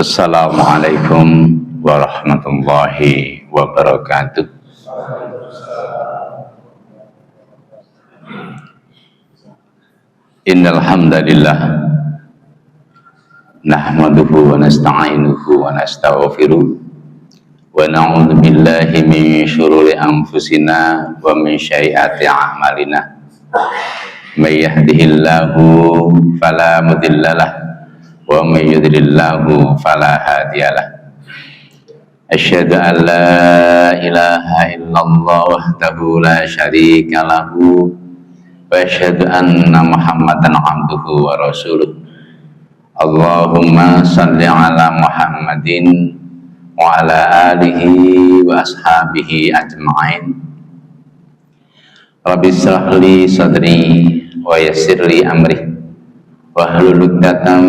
Assalamualaikum warahmatullahi wabarakatuh. Innal hamdalillah nahmaduhu wa nasta'inuhu wa nastaghfiruh wa na'udzu billahi min syururi anfusina wa min sayyiati a'malina. May yahdihillahu fala mudhillalah wa may yudlillahu fala hadiyalah. Asyhadu an la ilaha illallah wahdahu la syarika lahu wa asyhadu anna Muhammadan abduhu wa rasuluh. Allahumma salli ala Muhammadin wa ala alihi wa ashabihi ajma'in. Rabbi shrah li sadri wa yassir li amri wahlul 'uqdatam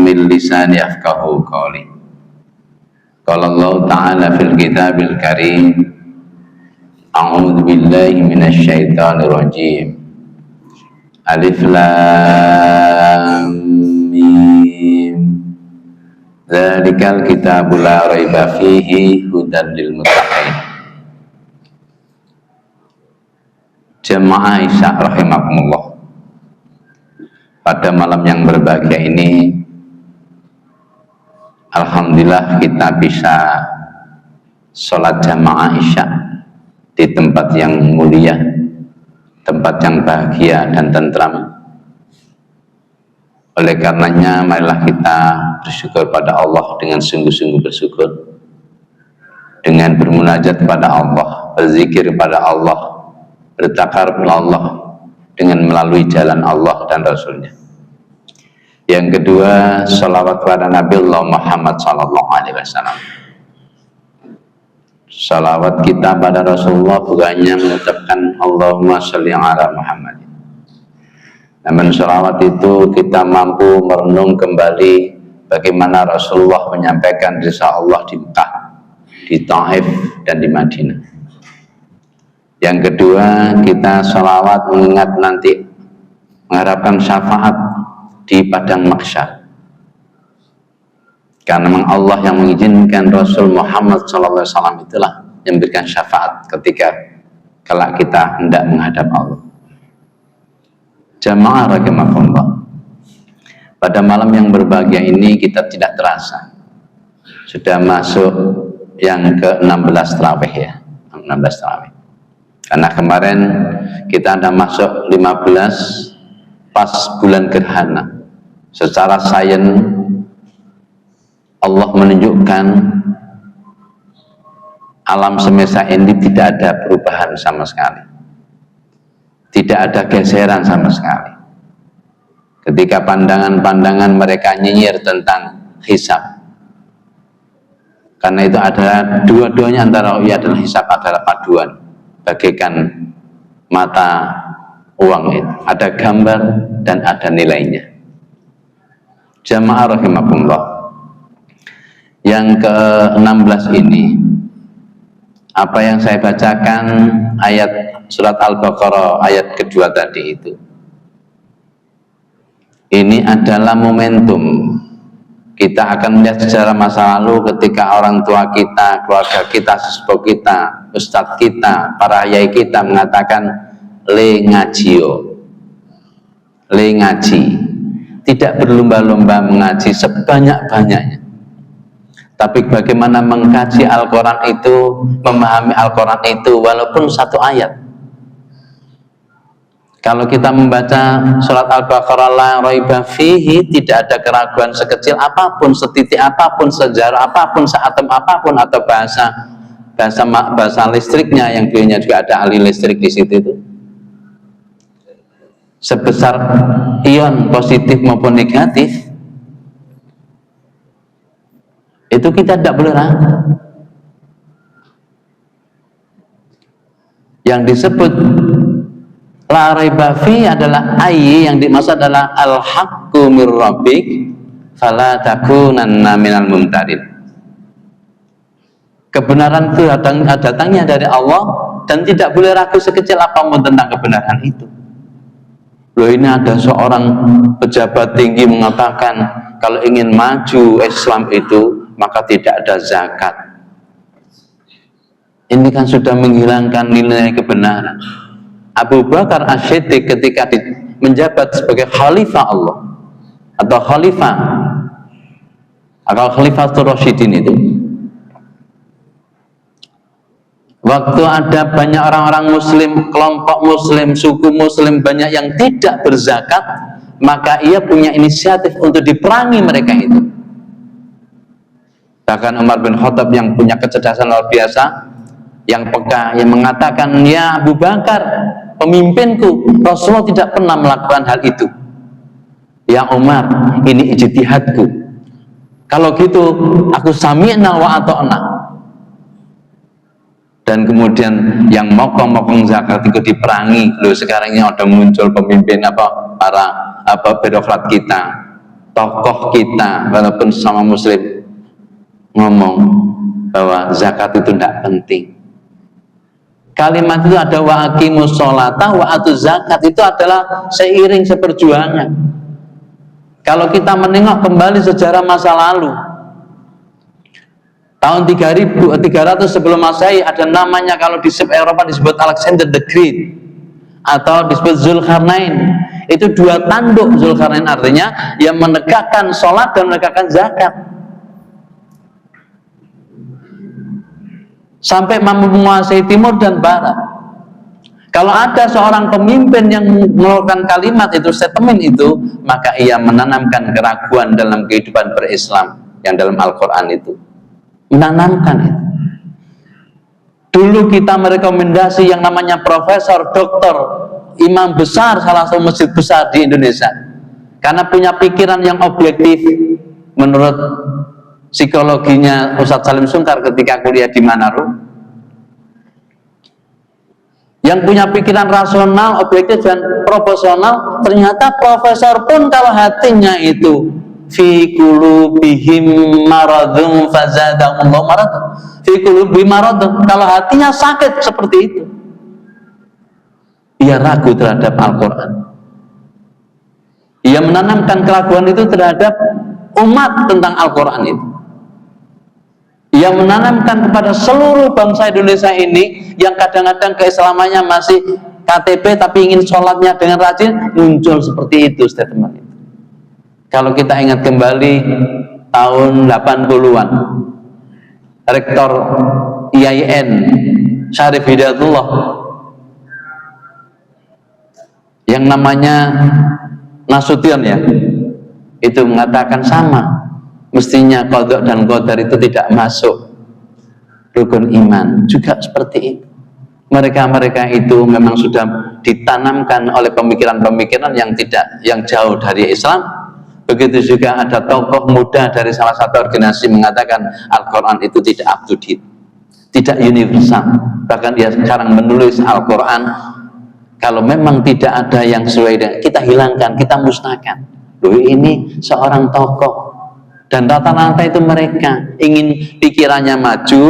min lisani yafqahu qawli. Qala Allah Ta'ala fil kitabil karim, a'udzu billahi minasy syaithanir rajim. Alif lam mim. Dzalikal kitabul la raiba fihi hudan lil muttaqin. Jamaah Isya rahimakumullah. Pada malam yang berbahagia ini, alhamdulillah kita bisa sholat jamaah Isya di tempat yang mulia, tempat yang bahagia dan tentram. Oleh karenanya, marilah kita bersyukur pada Allah dengan sungguh-sungguh bersyukur, dengan bermunajat pada Allah, berzikir pada Allah, bertakar kepada Allah dengan melalui jalan Allah dan Rasulnya. Yang kedua, salawat kepada Nabi Allah Muhammad sallallahu alaihi wasallam. Salawat kita pada Rasulullah bukannya mengucapkan Allahumma sholli ala Muhammad. Namun salawat itu kita mampu merenung kembali bagaimana Rasulullah menyampaikan risah Allah di Mekah, di Taif dan di Madinah. Yang kedua, kita salawat mengingat nanti mengharapkan syafaat di padang mahsyar, karena memang Allah yang mengizinkan Rasul Muhammad SAW itulah yang memberikan syafaat ketika kelak kita hendak menghadap Allah. Jamaah rahimakumullah, pada malam yang berbahagia ini kita tidak terasa sudah masuk yang ke-16 tarawih ya, 16 tarawih. Karena kemarin kita ada masuk 15 pas bulan gerhana. Secara sains Allah menunjukkan alam semesta ini tidak ada perubahan sama sekali, tidak ada geseran sama sekali. Ketika pandangan-pandangan mereka nyinyir tentang hisab, karena itu adalah dua-duanya antara ru'yah dan hisab adalah paduan, bagaikan mata uang itu, ada gambar dan ada nilainya. Jamaah rahimakumullah, yang ke-16 ini, apa yang saya bacakan ayat surat Al-Baqarah ayat kedua tadi itu, ini adalah momentum kita akan melihat sejarah masa lalu ketika orang tua kita, keluarga kita, sesepuh kita, ustadz kita, para yai kita mengatakan le ngajio, le ngaji, tidak berlomba-lomba mengaji sebanyak-banyaknya, tapi bagaimana mengkaji Al-Quran itu, memahami Al-Quran itu walaupun satu ayat. Kalau kita membaca surat Al-Baqarah la raiba fihi, tidak ada keraguan sekecil apapun, setitik apapun, sejarah apapun, seatom apapun, atau bahasa listriknya yang beliaunya juga ada ahli listrik di situ itu, sebesar ion positif maupun negatif, itu kita tidak boleh ragu. Yang disebut la raiba fi adalah ayy, yang dimaksud adalah al-haqqu mir rabbik fala takunanna minal mumtarin. Kebenaran itu datangnya dari Allah dan tidak boleh ragu sekecil apapun tentang kebenaran itu. Loh, ini ada seorang pejabat tinggi mengatakan kalau ingin maju Islam itu maka tidak ada zakat. Ini kan sudah menghilangkan nilai kebenaran. Abu Bakar As-Siddiq ketika menjabat sebagai khalifah Allah atau khalifah Rasyidin itu, waktu ada banyak orang-orang muslim, kelompok muslim, suku muslim banyak yang tidak berzakat, maka ia punya inisiatif untuk diperangi mereka itu. Bahkan Umar bin Khattab yang punya kecerdasan luar biasa, yang peka, yang mengatakan, ya Abu Bakar, pemimpinku, Rasulullah tidak pernah melakukan hal itu. Ya Umar, ini ijtihadku. Kalau gitu, aku sami'na wa ata'na. Dan kemudian yang mokong-mokong zakat itu diperangi. Loh, sekarang ini ada muncul pemimpin para birokrat kita, tokoh kita, walaupun sama muslim, ngomong bahwa zakat itu tidak penting. Kalimat itu ada wa aqimus sholata wa atuz zakat, itu adalah seiring seperjuangan. Kalau kita menengok kembali sejarah masa lalu, tahun 300 sebelum Masehi, ada namanya, kalau di Eropa disebut Alexander the Great atau disebut Zulkarnain. Itu dua tanduk Zulkarnain, artinya yang menegakkan sholat dan menegakkan zakat. Sampai mampu menguasai timur dan barat. Kalau ada seorang pemimpin yang mengeluarkan kalimat itu, statement itu, maka ia menanamkan keraguan dalam kehidupan berislam yang dalam Al-Quran itu. Menanamkan itu. Dulu kita merekomendasi yang namanya profesor, doktor, imam besar, salah satu masjid besar di Indonesia, karena punya pikiran yang objektif menurut psikologinya Ustadz Salim Sungkar ketika kuliah di Manado, yang punya pikiran rasional, objektif dan proporsional. Ternyata profesor pun kalau hatinya itu fi qulubihim maradun fazadahumullahu maradun, fi qulubihim maradun, kalau hatinya sakit seperti itu, ia ragu terhadap Al-Quran. Ia menanamkan keraguan itu terhadap umat tentang Al-Quran itu. Ia menanamkan kepada seluruh bangsa Indonesia ini yang kadang-kadang keislamannya masih KTP tapi ingin sholatnya dengan rajin, muncul seperti itu statement itu. Kalau kita ingat kembali tahun 80-an, Rektor IAIN Syarif Hidayatullah yang namanya Nasution ya, itu mengatakan sama, mestinya qadha dan qadar itu tidak masuk rukun iman. Juga seperti itu. Mereka itu memang sudah ditanamkan oleh pemikiran-pemikiran yang jauh dari Islam. Begitu juga ada tokoh muda dari salah satu organisasi mengatakan Al-Quran itu tidak up to date, tidak universal. Bahkan dia sekarang menulis Al-Quran, kalau memang tidak ada yang sesuai dengan, kita hilangkan, kita musnahkan. Loh, ini seorang tokoh, dan rata-rata itu mereka ingin pikirannya maju,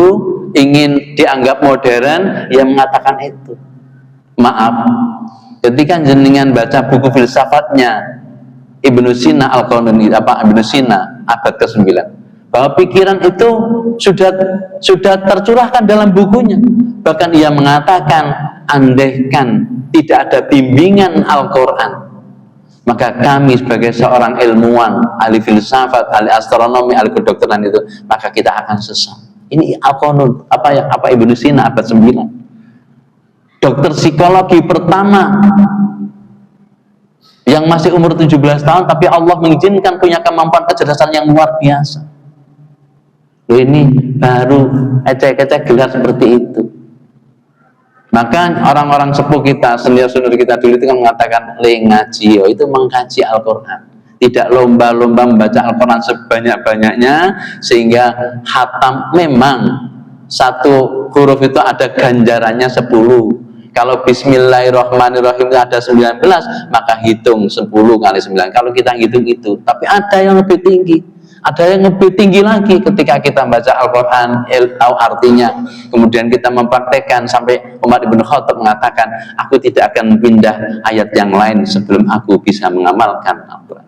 ingin dianggap modern, yang mengatakan itu. Maaf, ketika jenengan baca buku filsafatnya Ibnu Sina Al-Qanuni, Ibnu Sina abad ke-9, bahwa pikiran itu sudah tercurahkan dalam bukunya. Bahkan ia mengatakan, andaikan tidak ada bimbingan Al-Quran, maka kami sebagai seorang ilmuwan, ahli filsafat, ahli astronomi, ahli kedokteran itu, maka kita akan sesat. Ini Al-Qanun, apa Ibnu Sina abad 9. Dokter psikologi pertama yang masih umur 17 tahun, tapi Allah mengizinkan punya kemampuan kecerdasan yang luar biasa. Loh, ini baru ecek-ecek gelar seperti itu. Maka orang-orang sepuh kita, senior-senior kita dulu itu kan mengatakan, ngaji, itu mengkaji Al-Quran, tidak lomba-lomba membaca Al-Quran sebanyak-banyaknya sehingga khatam. Memang satu huruf itu ada ganjarannya 10. Kalau Bismillahirrahmanirrahim ada 19, maka hitung 10 kali 9. Kalau kita hitung itu, tapi ada yang lebih tinggi, ada yang lebih tinggi lagi ketika kita baca Al-Quran, tahu artinya, kemudian kita mempraktekkan. Sampai Umar bin Khattab mengatakan, aku tidak akan pindah ayat yang lain sebelum aku bisa mengamalkan Al-Quran.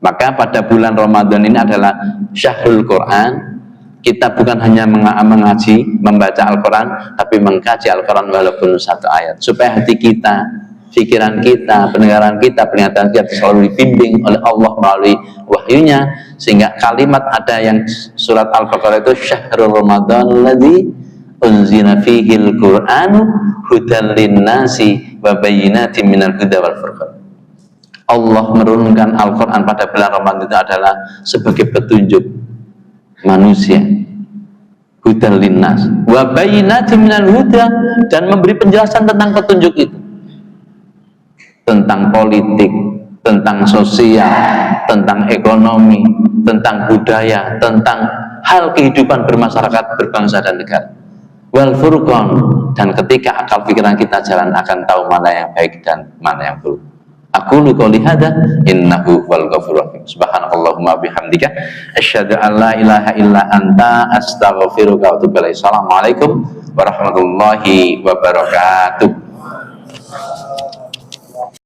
Maka pada bulan Ramadan ini adalah Syahrul Quran, Kita bukan hanya mengaji, membaca Al-Quran, tapi mengkaji Al-Quran walaupun satu ayat, supaya hati kita, pikiran kita, pendengaran kita, penglihatan kita selalu dibimbing oleh Allah melalui wahyunya, sehingga kalimat ada yang surat Al-Baqarah itu syahrul Ramadan alladzi unzila fihil Qur'anu hudan linnasi wa bayyinatin minal huda wal furqan. Allah menurunkan Al-Quran pada bulan Ramadan itu adalah sebagai petunjuk manusia, hudan linnas wa bayyinatin minal huda, dan memberi penjelasan tentang petunjuk itu, tentang politik, tentang sosial, tentang ekonomi, tentang budaya, tentang hal kehidupan bermasyarakat, berbangsa dan negara, wal furqan, dan ketika akal pikiran kita jalan akan tahu mana yang baik dan mana yang buruk. Aku lu qouli hadza innahu wal ghafurur rahim. Subhanallahumma bihamdika asyhadu an la ilaha illa anta astaghfiruka wa atubu ilaik. Assalamualaikum warahmatullahi wabarakatuh.